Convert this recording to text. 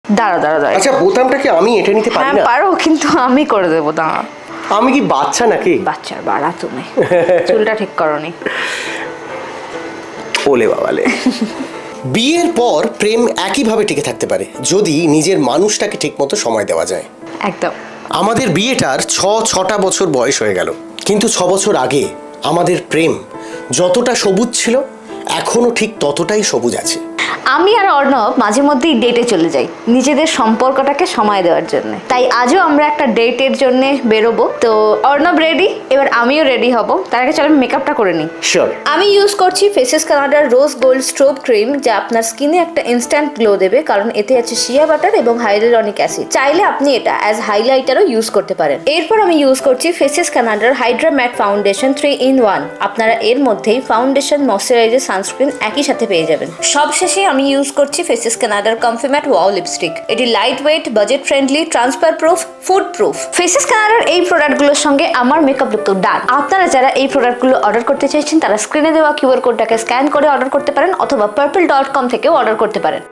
দাঁড়াও দাঁড়াও দাঁড়াও, আচ্ছা বোতামটা কি আমি এটা নিতে পারি হ্যাঁ না? পারো, কিন্তু আমি করে দেবো। দাঁড়াও, আমি কি বাচ্চা নাকি? বাচ্চার বাড়া তুমি, চুলটা ঠিক করনি। ওলে বাবালে। বিয়ের পর প্রেম একইভাবে টিকে থাকতে পারে যদি নিজের মানুষটাকে ঠিকমতো সময় দেওয়া যায়। একদম। আমাদের বিয়েটার 6টা বছর বয়স হয়ে গেল, কিন্তু 6 বছর আগে আমাদের প্রেম যতটা সবুজ ছিল এখনো ঠিক ততটাই সবুজ আছে। আমি আর অর্ণব মাঝে মধ্যেই ডেটে চলে যাই নিজেদের সম্পর্কটাকে সময় দেওয়ার জন্য। তাই আজও আমরা একটা ডেটের জন্য বেরোবো। তো অর্ণব রেডি, এবার আমিও রেডি হব। তার আগে চলো মেকআপটা করে নিই। শিওর। আমি ইউজ করছি ফেসেস কানাডার রোজ গোল্ড স্ট্রোব ক্রিম, যা আপনার স্কিনে একটা ইনস্ট্যান্ট গ্লো দেবে, কারণ এতে আছে শিয়া বাটার এবং হাইড্রোলনিক অ্যাসিড। চাইলে আপনি এটা অ্যাজ হাইলাইটারও ইউজ করতে পারেন। এরপর আমি ইউজ করছি ফেসেস কানাডার হাইড্রা ম্যাট ফাউন্ডেশন 3-in-1। আপনারা এর মধ্যেই ফাউন্ডেশন, ময়শ্চারাইজার, সানস্ক্রিন একই সাথে পেয়ে যাবেন। সবশেষে আমি ইউজ করছি ফেসেস কানাডার কমফি ম্যাট ওয়াও লিপস্টিক। এটি light weight, budget friendly, transfer proof, food proof. Faces কানাডার এই প্রোডাক্টগুলোর সঙ্গে আমার মেকআপ লুক তো ডান। আপনারা যারা এই প্রোডাক্টগুলো অর্ডার করতে চাইছেন তারা স্ক্রিনে দেওয়া কিউআর কোডটাকে স্ক্যান করে অর্ডার করতে পারেন, অথবা purple.com থেকেও অর্ডার করতে পারেন।